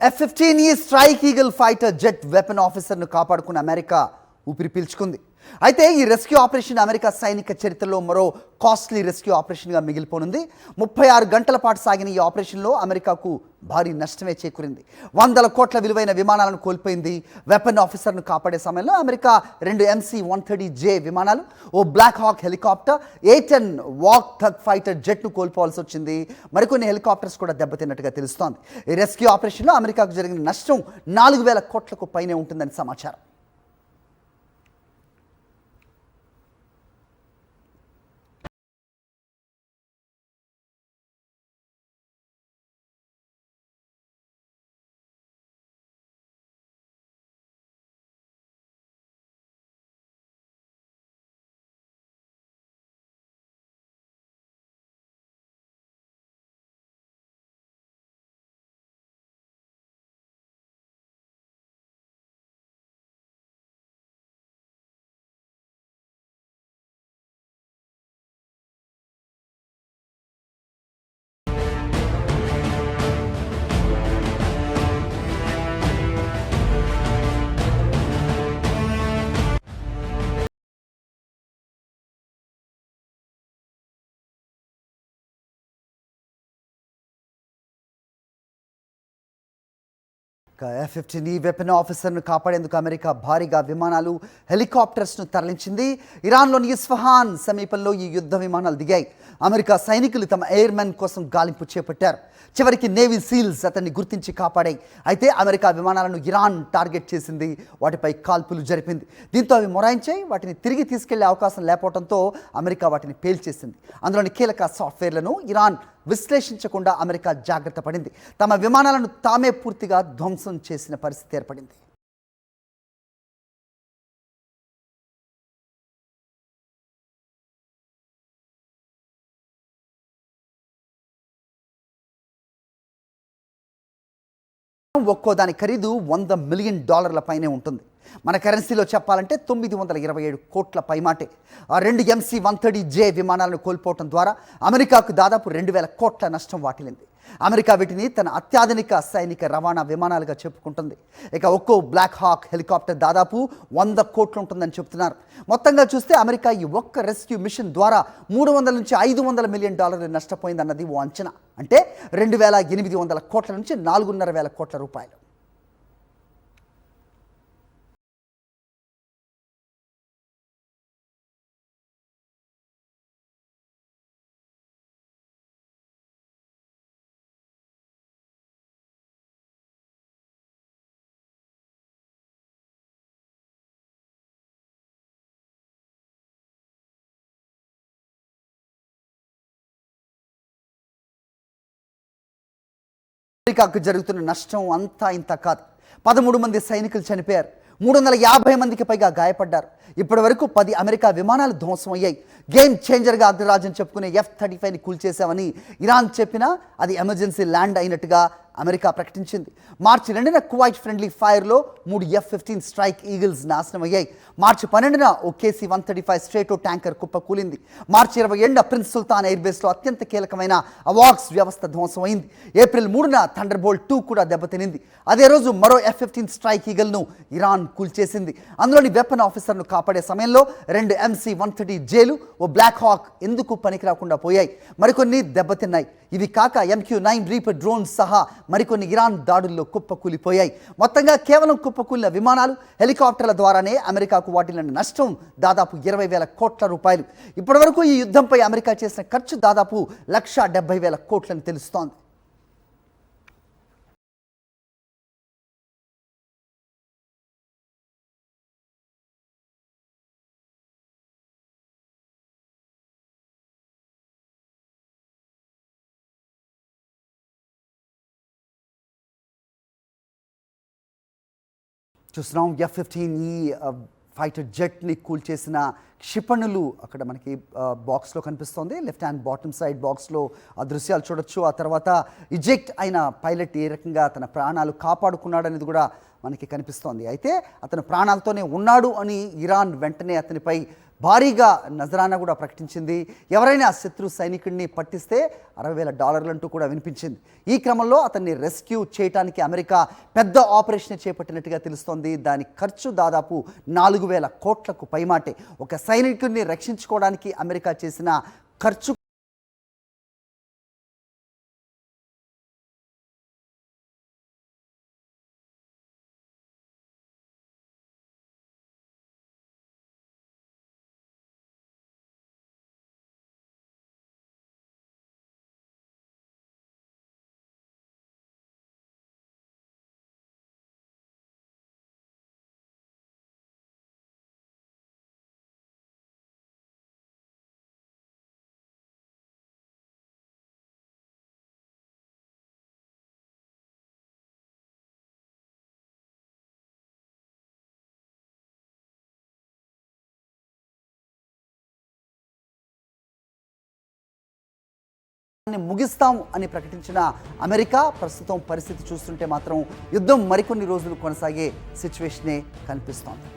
F-15E strike eagle fighter jet weapon ఆఫీసర్ను కాపాడుకున్న America ఊపిరి పీల్చుకుంది. అయితే ఈ రెస్క్యూ ఆపరేషన్ అమెరికా సైనిక చరిత్రలో మరో కాస్ట్లీ రెస్క్యూ ఆపరేషన్గా మిగిలిపోనుంది. 36 గంటల పాటు సాగిన ఈ ఆపరేషన్లో అమెరికాకు భారీ నష్టమే చేకూరింది. 100 కోట్ల విలువైన విమానాలను కోల్పోయింది. వెపన్ ఆఫీసర్ను కాపాడే సమయంలో అమెరికా 2 MC-130J విమానాలు, ఓ black hawk helicopter, A-10 warthog fighter జెట్ను కోల్పోవాల్సి వచ్చింది. మరికొన్ని హెలికాప్టర్స్ కూడా దెబ్బతిన్నట్టుగా తెలుస్తోంది. ఈ రెస్క్యూ ఆపరేషన్లో అమెరికాకు జరిగిన నష్టం 4,000 కోట్లకు పైనే ఉంటుందని సమాచారం. F-15E వెపన్ ఆఫీసర్ను కాపాడేందుకు అమెరికా భారీగా విమానాలు, హెలికాప్టర్స్ను తరలించింది. ఇరాన్లోని ఇస్ఫహాన్ సమీపంలో ఈ యుద్ధ విమానాలు దిగాయి. అమెరికా సైనికులు తమ ఎయిర్మెన్ కోసం గాలింపు చేపట్టారు. చివరికి నేవీ సీల్స్ అతన్ని గుర్తించి కాపాడాయి. అయితే అమెరికా విమానాలను ఇరాన్ టార్గెట్ చేసింది, వాటిపై కాల్పులు జరిపింది. దీంతో అవి మొరాయించాయి. వాటిని తిరిగి తీసుకెళ్లే అవకాశం లేకపోవడంతో అమెరికా వాటిని పేల్చేసింది. అందులోని కీలక సాఫ్ట్వేర్లను ఇరాన్ విశ్లేషించకుండా అమెరికా జాగ్రత్త పడింది. తమ విమానాలను తామే పూర్తిగా ధ్వంసం చేసిన పరిస్థితి ఏర్పడింది. ఒక్కో దాని ఖరీదు $100 మిలియన్ పైనే ఉంటుంది. మన కరెన్సీలో చెప్పాలంటే 927 కోట్ల పైమాటే. ఆ 2 MC-130J విమానాలను కోల్పోవడం ద్వారా అమెరికాకు దాదాపు 2,000 కోట్ల నష్టం వాటిల్లింది. అమెరికా వీటిని తన అత్యాధునిక సైనిక రవాణా విమానాలుగా చెప్పుకుంటుంది. ఇక ఒక్కో బ్లాక్ హాక్ హెలికాప్టర్ దాదాపు 100 కోట్లు ఉంటుందని చెప్తున్నారు. మొత్తంగా చూస్తే అమెరికా ఈ ఒక్క రెస్క్యూ మిషన్ ద్వారా $300 నుంచి $500 మిలియన్ నష్టపోయిందన్నది ఓ అంచనా. అంటే 2,800 కోట్ల నుంచి 4,500 కోట్ల రూపాయలు. అమెరికాకు జరుగుతున్న నష్టం అంతా ఇంత కాదు. 13 మంది సైనికులు చనిపోయారు, 350 మందికి పైగా గాయపడ్డారు. ఇప్పటి వరకు 10 అమెరికా విమానాలు ధ్వంసం అయ్యాయి. గేమ్ చేంజర్గా అగ్రరాజ్యం చెప్పుకునే F-35ని కూల్చేశామని ఇరాన్ చెప్పినా అది ఎమర్జెన్సీ ల్యాండ్ అయినట్టుగా అమెరికా ప్రకటించింది. మార్చి 2న కువైట్ ఫ్రెండ్లీ ఫైర్లో 3 F-15 స్ట్రైక్ ఈగిల్స్ నాశనం అయ్యాయి. మార్చి 12న ఓ KC-135 స్ట్రేటో ట్యాంకర్ కుప్ప కూలింది. మార్చి 27న ప్రిన్స్ సుల్తాన్ ఎయిర్బేస్లో అత్యంత కీలకమైన అవాక్స్ వ్యవస్థ ధ్వంసమైంది. ఏప్రిల్ 3న థండర్బోల్ట్ 2 కూడా దెబ్బతినింది. అదే రోజు మరో F-15 స్ట్రైక్ ఈగల్ను ఇరాన్ కూల్చేసింది. అందులోని వెపన్ ఆఫీసర్ను కాపాడే సమయంలో 2 MC-130Jలు, ఓ బ్లాక్ హాక్ ఎందుకు పనికిరాకుండా పోయాయి. మరికొన్ని దెబ్బతిన్నాయి. ఇవి కాక MQ-9 రీపర్ డ్రోన్స్ సహా మరికొన్ని ఇరాన్ దాడుల్లో కుప్పకూలిపోయాయి. మొత్తంగా కేవలం కుప్పకూలిన విమానాలు, హెలికాప్టర్ల ద్వారానే అమెరికాకు వాటిల్లిన నష్టం దాదాపు 20,000 కోట్ల రూపాయలు. ఇప్పటి వరకు ఈ యుద్ధంపై అమెరికా చేసిన ఖర్చు దాదాపు 1,70,000 కోట్లని తెలుస్తోంది. చూస్తున్నాం F-15E ఫైటర్ జెట్ని కూల్చేసిన క్షిపణులు అక్కడ మనకి బాక్స్లో కనిపిస్తోంది. లెఫ్ట్ హ్యాండ్ బాటమ్ సైడ్ బాక్స్లో ఆ దృశ్యాలు చూడొచ్చు. ఆ తర్వాత ఇజెక్ట్ అయిన పైలట్ ఏ రకంగా తన ప్రాణాలు కాపాడుకున్నాడు అనేది కూడా మనకి కనిపిస్తోంది. అయితే అతను ప్రాణాలతోనే ఉన్నాడు అని ఇరాన్ వెంటనే అతనిపై భారీగా నజరానా కూడా ప్రకటించింది. ఎవరైనా శత్రు సైనికుడిని పట్టిస్తే $60,000 అంటూ కూడా వినిపించింది. ఈ క్రమంలో అతన్ని రెస్క్యూ చేయడానికి అమెరికా పెద్ద ఆపరేషన్ చేపట్టినట్టుగా తెలుస్తోంది. దాని ఖర్చు దాదాపు 4,000 కోట్లకు పైమాటే. ఒక సైనికుడిని రక్షించుకోవడానికి అమెరికా చేసిన ఖర్చు ముగిస్తాం అని ప్రకటించిన అమెరికా ప్రస్తుతం పరిస్థితి చూస్తుంటే మాత్రం యుద్ధం మరికొన్ని రోజులు కొనసాగే సిచ్యువేషనే కనిపిస్తోంది.